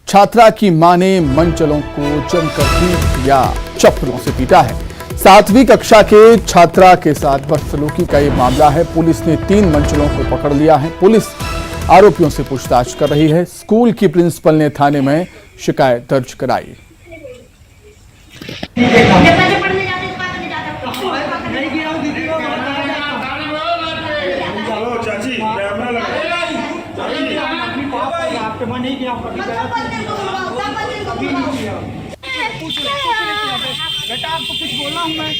छात्रा की मां ने मनचलों को जमकर पीट या चप्पलों से पीटा है। 7वीं कक्षा के छात्रा के साथ बदसलूकी का ये मामला है। पुलिस ने 3 मनचलों को पकड़ लिया है। पुलिस आरोपियों से पूछताछ कर रही है। स्कूल की प्रिंसिपल ने थाने में शिकायत दर्ज कराई। बेटा आपको कुछ बोला हूँ मैं।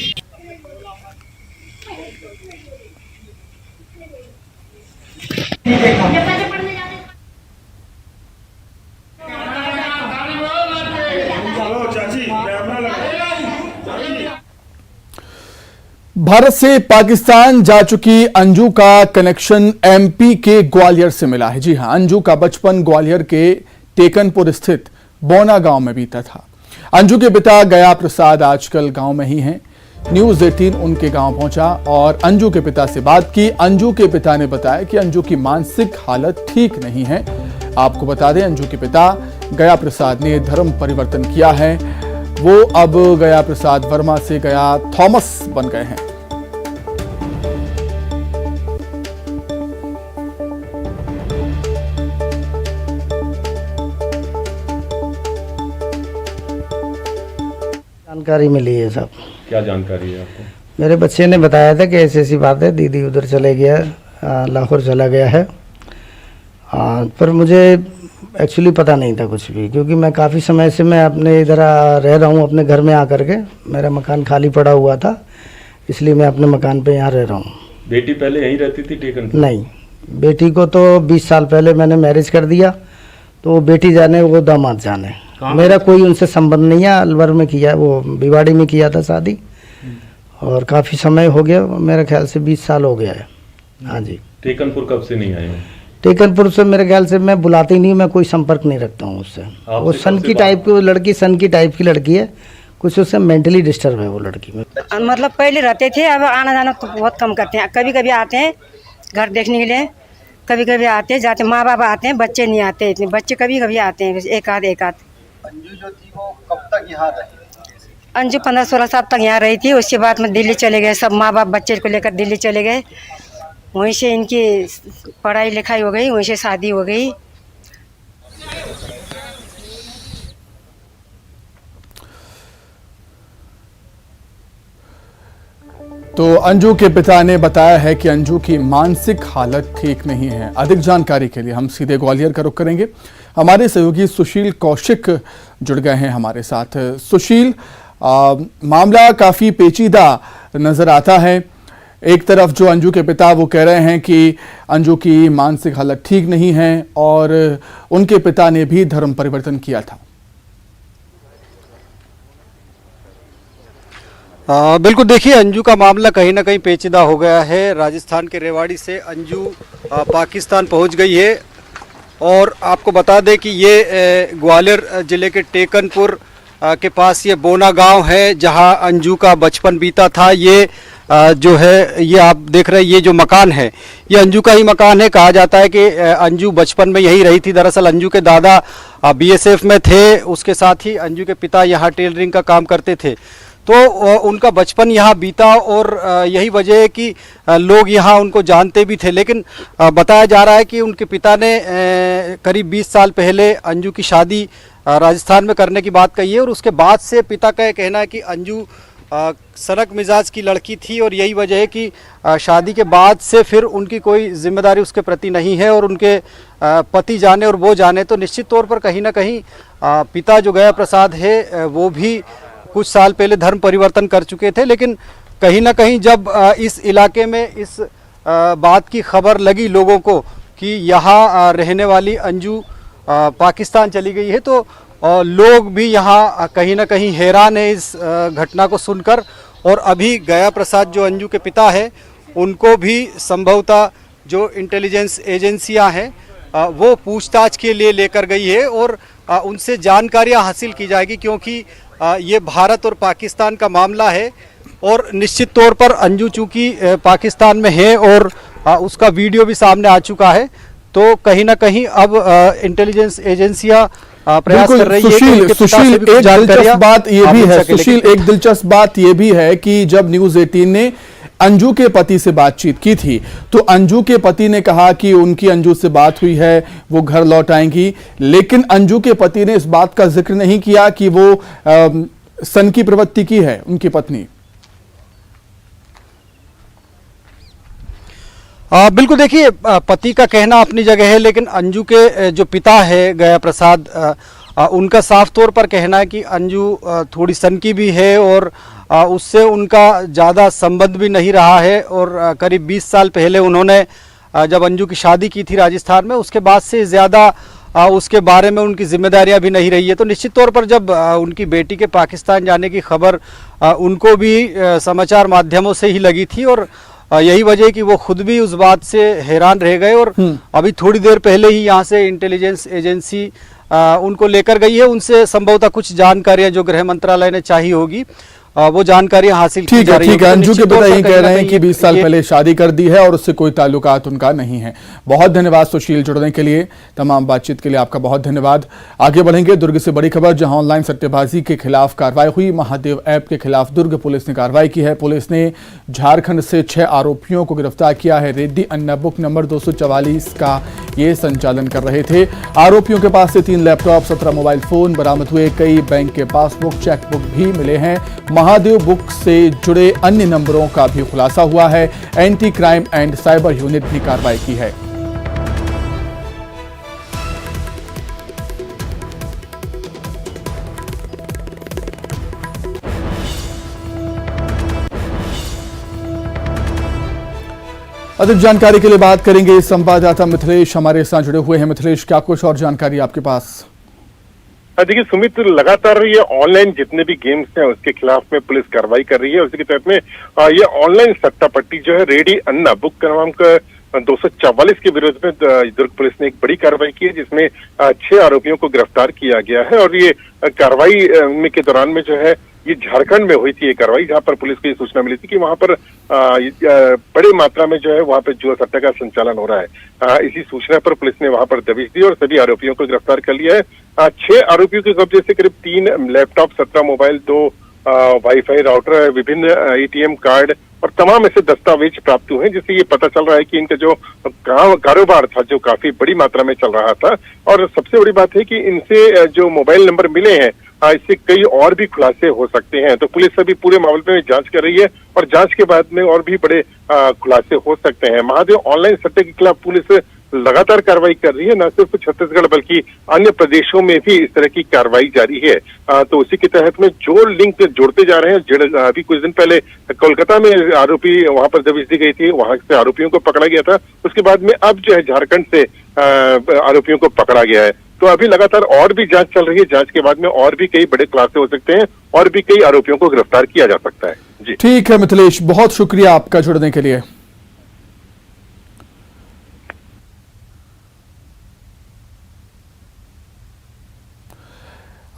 भारत से पाकिस्तान जा चुकी अंजू का कनेक्शन एमपी के ग्वालियर से मिला है। जी हां, अंजू का बचपन ग्वालियर के टेकनपुर स्थित बोना गांव में बीता था। अंजू के पिता गया प्रसाद आजकल गांव में ही हैं। न्यूज़ 18 उनके गांव पहुंचा और अंजू के पिता से बात की। अंजू के पिता ने बताया कि अंजू की मानसिक हालत ठीक नहीं है। आपको बता दें, अंजू के पिता गया प्रसाद ने धर्म परिवर्तन किया है। वो अब गया प्रसाद वर्मा से गया थॉमस बन गए हैं। जानकारी मिली है सब। क्या जानकारी है आपको? मेरे बच्चे ने बताया था कि ऐसी बात है, दीदी उधर चले गया, लाहौर चला गया है। पर मुझे एक्चुअली पता नहीं था कुछ भी, क्योंकि मैं काफ़ी समय से मैं अपने इधर रह रहा हूँ, अपने घर में आकर के। मेरा मकान खाली पड़ा हुआ था, इसलिए मैं अपने मकान पे यहाँ रह रहा हूँ। बेटी पहले यहीं रहती थी टेकन? नहीं, बेटी को तो 20 साल पहले मैंने मैरिज कर दिया, तो बेटी जाने वो दामाद जाने। मेरा कोई उनसे संबंध नहीं है। अलवर में किया, वो भिवाड़ी में किया था शादी, और काफ़ी समय हो गया, मेरे ख्याल से 20 साल हो गया है। हाँ जी। टेकनपुर कब से नहीं आए हो? टेकनपुर से मेरे ख्याल से मैं बुलाती नहीं, मैं कोई संपर्क नहीं रखता हूँ उससे। वो सन की टाइप की लड़की, सन की टाइप की लड़की है, कुछ उससे मेंटली डिस्टर्ब है वो लड़की में। मतलब पहले रहते थे, अब आना जाना तो बहुत कम करते हैं। कभी कभी आते हैं घर देखने के लिए, कभी कभी आते जाते, माँ बाप आते हैं, बच्चे नहीं आते इतने। बच्चे कभी कभी आते हैं, एक आध। अंजू जो थी वो कब तक यहाँ रही? अंजू 15-16 साल तक यहाँ रही थी। उसके बाद में दिल्ली चले गए, सब माँ बाप बच्चे को लेकर दिल्ली चले गए। वहीं से इनकी पढ़ाई लिखाई हो गई, वहीं से शादी हो गई। तो अंजू के पिता ने बताया है कि अंजू की मानसिक हालत ठीक नहीं है। अधिक जानकारी के लिए हम सीधे ग्वालियर का रुख करेंगे। हमारे सहयोगी सुशील कौशिक जुड़ गए हैं हमारे साथ। सुशील, मामला काफ़ी पेचीदा नज़र आता है। एक तरफ जो अंजू के पिता वो कह रहे हैं कि अंजू की मानसिक हालत ठीक नहीं है, और उनके पिता ने भी धर्म परिवर्तन किया था। बिल्कुल, देखिए, अंजू का मामला कहीं ना कहीं पेचीदा हो गया है। राजस्थान के रेवाड़ी से अंजू पाकिस्तान पहुंच गई है, और आपको बता दें कि ये ग्वालियर ज़िले के टेकनपुर के पास ये बोना गांव है, जहां अंजू का बचपन बीता था। ये जो है, ये आप देख रहे हैं, ये जो मकान है, ये अंजू का ही मकान है। कहा जाता है कि अंजू बचपन में यहीं रही थी। दरअसल अंजू के दादा बीएसएफ में थे, उसके साथ ही अंजू के पिता यहाँ टेलरिंग का काम करते थे। तो उनका बचपन यहाँ बीता, और यही वजह है कि लोग यहाँ उनको जानते भी थे। लेकिन बताया जा रहा है कि उनके पिता ने करीब 20 साल पहले अंजू की शादी राजस्थान में करने की बात कही है, और उसके बाद से पिता का कहना है कि अंजू सनक मिजाज की लड़की थी, और यही वजह है कि शादी के बाद से फिर उनकी कोई जिम्मेदारी उसके प्रति नहीं है। और उनके पति जाने और वो जाने, तो निश्चित तौर पर कहीं ना कहीं पिता जो गया प्रसाद है, वो भी कुछ साल पहले धर्म परिवर्तन कर चुके थे। लेकिन कहीं ना कहीं जब इस इलाके में इस बात की खबर लगी लोगों को कि यहाँ रहने वाली अंजू पाकिस्तान चली गई है, तो लोग भी यहाँ कहीं ना कहीं हैरान है इस घटना को सुनकर। और अभी गया प्रसाद जो अंजू के पिता है, उनको भी संभवतः जो इंटेलिजेंस एजेंसियां हैं वो पूछताछ के लिए लेकर गई है, और उनसे जानकारियां हासिल की जाएगी, क्योंकि ये भारत और पाकिस्तान का मामला है। और निश्चित तौर पर अंजू चूँकि पाकिस्तान में है और उसका वीडियो भी सामने आ चुका है, तो कहीं ना कहीं अब इंटेलिजेंस एजेंसियां प्रयास कर रही है कि सुशील, उनके पिता से भी कुछ एक जानकारियां दिलचस्प बात ये भी मिल है, सके। सुशील, लेकिन एक दिलचस्प बात ये भी है कि जब न्यूज़ 18 ने अंजू के पति से बातचीत की थी तो अंजू के पति ने कहा कि उनकी अंजू से बात हुई है, वो घर लौट आएंगी, लेकिन अंजू के पति ने इस बात का जिक्र नहीं किया कि वो सन की प्रवृत्ति की है उनकी पत्नी। बिल्कुल, देखिए पति का कहना अपनी जगह है, लेकिन अंजू के जो पिता है गया प्रसाद, उनका साफ तौर पर कहना है कि अंजू थोड़ी सनकी भी है और उससे उनका ज़्यादा संबंध भी नहीं रहा है। और करीब 20 साल पहले उन्होंने जब अंजू की शादी की थी राजस्थान में, उसके बाद से ज़्यादा उसके बारे में उनकी जिम्मेदारियां भी नहीं रही है। तो निश्चित तौर पर जब उनकी बेटी के पाकिस्तान जाने की खबर उनको भी समाचार माध्यमों से ही लगी थी और यही वजह है कि वो खुद भी उस बात से हैरान रह गए। और अभी थोड़ी देर पहले ही यहाँ से इंटेलिजेंस एजेंसी उनको लेकर गई है, उनसे संभवतः कुछ जानकारियां जो गृह मंत्रालय ने चाहिए होगी वो जानकारियां हासिल की जा रही है। ठीक है, अंजू के पिता यही कह रहे हैं कि 20 साल पहले शादी कर दी है और उससे कोई ताल्लुकात उनका नहीं है। बहुत धन्यवाद सुशील, जुड़ने के लिए, तमाम बातचीत के लिए आपका बहुत धन्यवाद। आगे बढ़ेंगे दुर्ग से बड़ी खबर, जहां ऑनलाइन सट्टेबाजी के खिलाफ कार्रवाई हुई। महादेव ऐप के खिलाफ दुर्ग पुलिस ने कार्रवाई की है। पुलिस ने झारखंड से 6 आरोपियों को गिरफ्तार किया है। रेड्डी अन्ना बुक नंबर 244 का ये संचालन कर रहे थे। आरोपियों के पास से 3 लैपटॉप, 17 मोबाइल फोन बरामद हुए। कई बैंक के पासबुक, चेकबुक भी मिले हैं। महादेव बुक से जुड़े अन्य नंबरों का भी खुलासा हुआ है। Anti crime and cyber unit ने कार्रवाई की है। अधिक जानकारी के लिए बात करेंगे संवाददाता मिथिलेश हमारे साथ जुड़े हुए हैं। मिथिलेश, क्या कुछ और जानकारी आपके पास? देखिए सुमित, लगातार ये ऑनलाइन जितने भी गेम्स हैं उसके खिलाफ में पुलिस कार्रवाई कर रही है। उसी के तहत में ये ऑनलाइन सट्टा पट्टी जो है रेडी अन्ना बुक क्रमांक 244 के विरोध में दुर्ग पुलिस ने एक बड़ी कार्रवाई की है, जिसमें 6 आरोपियों को गिरफ्तार किया गया है। और ये कार्रवाई में के दौरान में जो है ये झारखंड में हुई थी ये कार्रवाई, जहां पर पुलिस को ये सूचना मिली थी कि वहां पर बड़ी मात्रा में जो है वहां पर जुआ सट्टा का संचालन हो रहा है। इसी सूचना पर पुलिस ने वहां पर दबिश दी और सभी आरोपियों को गिरफ्तार कर लिया है। 6 आरोपियों के कब्जे से करीब 3 लैपटॉप, 17 मोबाइल, 2 वाईफाई राउटर, विभिन्न ATM कार्ड और तमाम ऐसे दस्तावेज प्राप्त हुए हैं, जिससे ये पता चल रहा है कि इनका जो कारोबार था जो काफी बड़ी मात्रा में चल रहा था। और सबसे बड़ी बात है कि इनसे जो मोबाइल नंबर मिले हैं इससे कई और भी खुलासे हो सकते हैं। तो पुलिस अभी पूरे मामले में जांच कर रही है और जांच के बाद में और भी बड़े खुलासे हो सकते हैं। महादेव ऑनलाइन सट्टे के खिलाफ पुलिस लगातार कार्रवाई कर रही है, न सिर्फ छत्तीसगढ़ बल्कि अन्य प्रदेशों में भी इस तरह की कार्रवाई जारी है। तो उसी के तहत में जो लिंक जोड़ते जा रहे हैं, अभी कुछ दिन पहले कोलकाता में आरोपी वहां पर दबिश दी गई थी, वहां से आरोपियों को पकड़ा गया था। उसके बाद में अब जो है झारखंड से आरोपियों को पकड़ा गया है। तो अभी लगातार और भी जांच चल रही है। जांच के बाद में और भी कई बड़े खुलासे हो सकते हैं और भी कई आरोपियों को गिरफ्तार किया जा सकता है। जी ठीक है मिथिलेश, बहुत शुक्रिया आपका जुड़ने के लिए।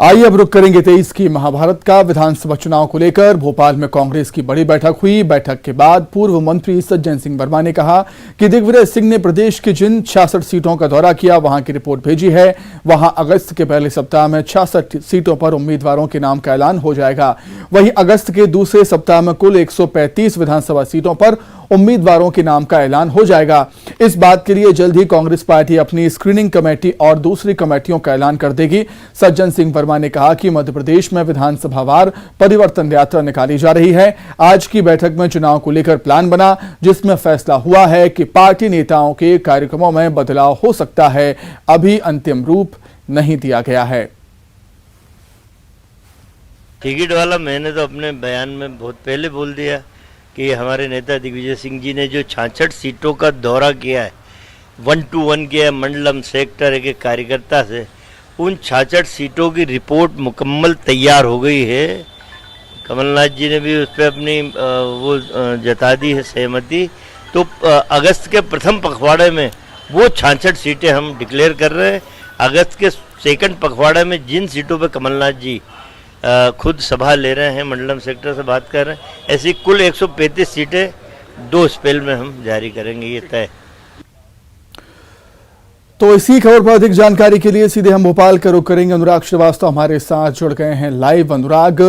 आइए अब रुक करेंगे 23 की महाभारत का। विधानसभा चुनाव को लेकर भोपाल में कांग्रेस की बड़ी बैठक हुई। बैठक के बाद पूर्व मंत्री सज्जन सिंह वर्मा ने कहा कि दिग्विजय सिंह ने प्रदेश की जिन 66 सीटों का दौरा किया वहां की रिपोर्ट भेजी है। वहां अगस्त के पहले सप्ताह में 66 सीटों पर उम्मीदवारों के नाम का ऐलान हो जाएगा। वहीं अगस्त के दूसरे सप्ताह में कुल 135 विधानसभा सीटों पर उम्मीदवारों के नाम का ऐलान हो जाएगा। इस बात के लिए जल्द ही कांग्रेस पार्टी अपनी स्क्रीनिंग कमेटी और दूसरी कमेटियों का ऐलान कर देगी। सज्जन सिंह वर्मा ने कहा कि मध्य प्रदेश में विधानसभावार परिवर्तन यात्रा निकाली जा रही है। आज की बैठक में चुनाव को लेकर प्लान बना, जिसमें फैसला हुआ है कि पार्टी नेताओं के कार्यक्रमों में बदलाव हो सकता है। अभी अंतिम रूप नहीं दिया गया है। टिकट वाला मैंने तो अपने बयान में बहुत पहले बोल दिया कि हमारे नेता दिग्विजय सिंह जी ने जो 66 सीटों का दौरा किया है, 1-to-1 किया है मंडलम सेक्टर एक कार्यकर्ता से, उन 66 सीटों की रिपोर्ट मुकम्मल तैयार हो गई है। कमलनाथ जी ने भी उस पर अपनी वो जता दी है सहमति। तो अगस्त के प्रथम पखवाड़े में वो 66 सीटें हम डिक्लेयर कर रहे हैं। अगस्त के सेकंड पखवाड़े में जिन सीटों पर कमलनाथ जी खुद सभा ले रहे हैं, मंडलम सेक्टर से बात कर रहे हैं, ऐसी कुल 135 सीटें 2 स्पेल में हम जारी करेंगे, ये तय। तो इसी खबर पर अधिक जानकारी के लिए सीधे हम भोपाल का रुख करेंगे। अनुराग श्रीवास्तव हमारे साथ जुड़ गए हैं लाइव। अनुराग,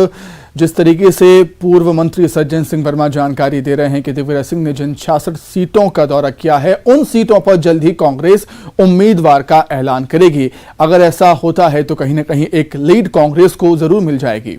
जिस तरीके से पूर्व मंत्री सज्जन सिंह वर्मा जानकारी दे रहे हैं कि दिग्विजय सिंह ने जिन 66 सीटों का दौरा किया है, उन सीटों पर जल्द ही कांग्रेस उम्मीदवार का ऐलान करेगी। अगर ऐसा होता है तो कहीं ना कहीं एक लीड कांग्रेस को जरूर मिल जाएगी।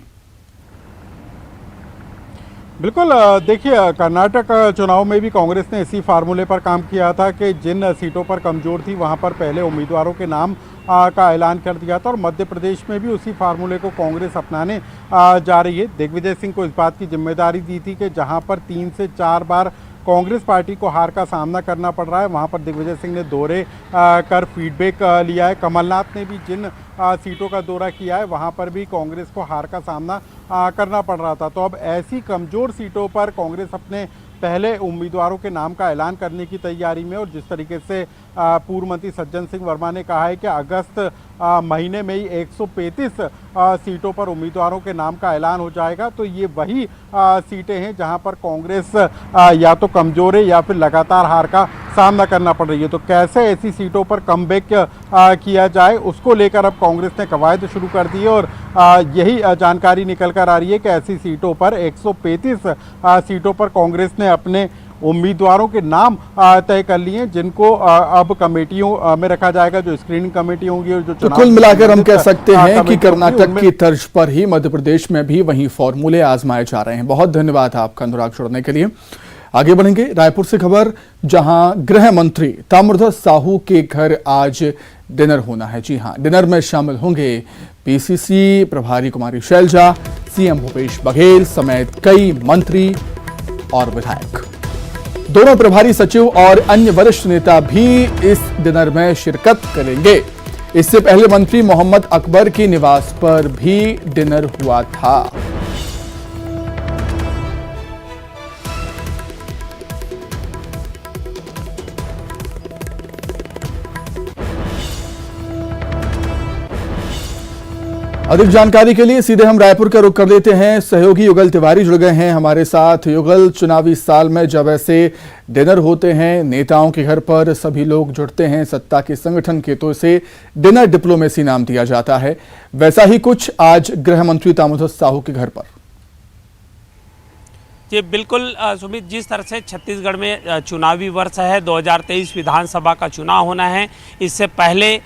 बिल्कुल, देखिए कर्नाटक चुनाव में भी कांग्रेस ने इसी फार्मूले पर काम किया था कि जिन सीटों पर कमजोर थी वहां पर पहले उम्मीदवारों के नाम का ऐलान कर दिया था और मध्य प्रदेश में भी उसी फार्मूले को कांग्रेस अपनाने जा रही है। दिग्विजय सिंह को इस बात की जिम्मेदारी दी थी कि जहां पर 3 से 4 बार कांग्रेस पार्टी को हार का सामना करना पड़ रहा है, वहां पर दिग्विजय सिंह ने दौरे कर फीडबैक लिया है। कमलनाथ ने भी जिन सीटों का दौरा किया है वहां पर भी कांग्रेस को हार का सामना करना पड़ रहा था। तो अब ऐसी कमज़ोर सीटों पर कांग्रेस अपने पहले उम्मीदवारों के नाम का ऐलान करने की तैयारी में, और जिस तरीके से पूर्व मंत्री सज्जन सिंह वर्मा ने कहा है कि अगस्त महीने में ही 135 सीटों पर उम्मीदवारों के नाम का ऐलान हो जाएगा, तो ये वही सीटें हैं जहां पर कांग्रेस या तो कमज़ोर है या फिर लगातार हार का सामना करना पड़ रही है। तो कैसे ऐसी सीटों पर कमबैक किया जाए, उसको लेकर अब कांग्रेस ने कवायद शुरू कर दी है और यही जानकारी निकल कर आ रही है कि ऐसी सीटों पर 135 सीटों पर कांग्रेस ने अपने उम्मीदवारों के नाम तय कर लिए हैं, जिनको अब कमेटियों में रखा जाएगा, जो स्क्रीनिंग कमेटी होंगी और जो तो कुल मिलाकर हम कह सकते हैं कि कर्नाटक की तर्ज पर ही मध्य प्रदेश में भी वही फॉर्मूले आजमाए जा रहे हैं। बहुत धन्यवाद आपका अनुराग जुड़ने के लिए। आगे बढ़ेंगे रायपुर से खबर, जहां गृह मंत्री ताम्रध्वज साहू के घर आज डिनर होना है। जी हां, डिनर में शामिल होंगे पीसीसी प्रभारी कुमारी शैलजा, सीएम भूपेश बघेल समेत कई मंत्री और विधायक। दोनों प्रभारी सचिव और अन्य वरिष्ठ नेता भी इस डिनर में शिरकत करेंगे। इससे पहले मंत्री मोहम्मद अकबर के निवास पर भी डिनर हुआ था। अधिक जानकारी के लिए सीधे हम रायपुर का रुख कर लेते हैं। सहयोगी युगल तिवारी जुड़ गए हैं हमारे साथ। युगल, चुनावी साल में जब ऐसे डिनर होते हैं, नेताओं के घर पर सभी लोग जुड़ते हैं सत्ता के संगठन के, तो इसे डिनर डिप्लोमेसी नाम दिया जाता है। वैसा ही कुछ आज गृह मंत्री ताम्रध्वज साहू के घर पर। जी बिल्कुल सुमित, जिस तरह से छत्तीसगढ़ में चुनावी वर्ष है, 2023 विधानसभा का चुनाव होना है। इससे पहले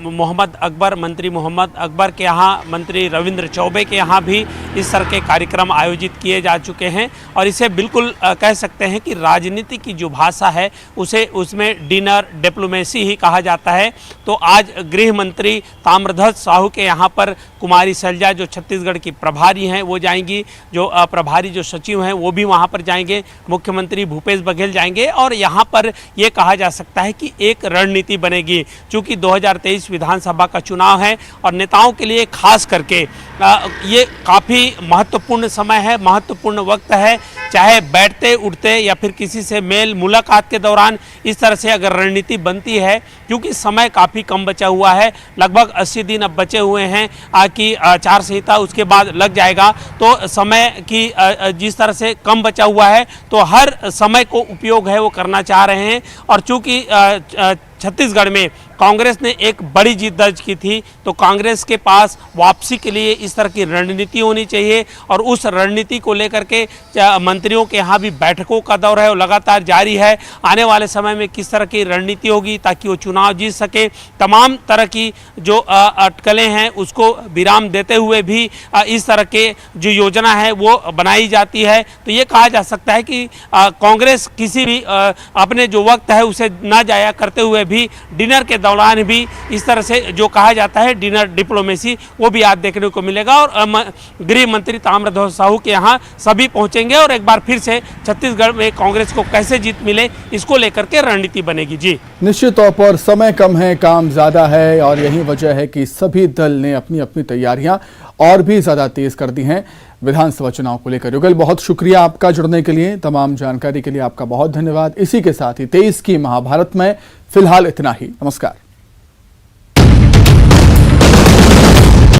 मोहम्मद अकबर, मंत्री मोहम्मद अकबर के यहाँ, मंत्री रविंद्र चौबे के यहाँ भी इस तरह के कार्यक्रम आयोजित किए जा चुके हैं और इसे बिल्कुल कह सकते हैं कि राजनीति की जो भाषा है उसे उसमें डिनर डिप्लोमेसी ही कहा जाता है। तो आज गृह मंत्री ताम्रध्वज साहू के यहाँ पर कुमारी शैलजा जो छत्तीसगढ़ की प्रभारी हैं वो जाएंगी, जो प्रभारी जो सचिव हैं वो भी वहाँ पर जाएंगे, मुख्यमंत्री भूपेश बघेल जाएंगे और यहाँ पर ये कहा जा सकता है कि एक रणनीति बनेगी। चूँकि 2023 विधानसभा का चुनाव है और नेताओं के लिए खास करके ये काफ़ी महत्वपूर्ण समय है, महत्वपूर्ण वक्त है। चाहे बैठते उठते या फिर किसी से मेल मुलाकात के दौरान इस तरह से अगर रणनीति बनती है, क्योंकि समय काफ़ी कम बचा हुआ है, लगभग 80 दिन अब बचे हुए हैं कि आचार संहिता उसके बाद लग जाएगा, तो समय की जिस तरह से कम बचा हुआ है तो हर समय को उपयोग है वो करना चाह रहे हैं। और चूँकि छत्तीसगढ़ में कांग्रेस ने एक बड़ी जीत दर्ज की थी, तो कांग्रेस के पास वापसी के लिए इस तरह की रणनीति होनी चाहिए और उस रणनीति को लेकर के मंत्रियों के यहाँ भी बैठकों का दौर है वो लगातार जारी है। आने वाले समय में किस तरह की रणनीति होगी ताकि वो चुनाव जीत सके, तमाम तरह की जो अटकलें हैं उसको विराम देते हुए भी इस तरह के जो योजना है वो बनाई जाती है। तो ये कहा जा सकता है कि कांग्रेस किसी भी अपने जो वक्त है उसे ना जाया करते हुए भी डिनर के दौरान भी इस तरह से जो कहा जाता है डिनर डिप्लोमेसी वो भी आज देखने को मिलेगा। और गृह मंत्री ताम्रध्वज साहू के यहाँ सभी पहुंचेंगे और एक बार फिर से छत्तीसगढ़ में कांग्रेस को कैसे जीत मिले इसको लेकर के रणनीति बनेगी। जी निश्चित तौर पर समय कम है, काम ज्यादा है और यही वजह है कि सभी दल ने अपनी अपनी तैयारियां और भी ज्यादा तेज कर दी हैं विधानसभा चुनाव को लेकर। युगल, बहुत शुक्रिया आपका जुड़ने के लिए, तमाम जानकारी के लिए आपका बहुत धन्यवाद। इसी के साथ ही 23 की महाभारत में फिलहाल इतना ही। नमस्कार।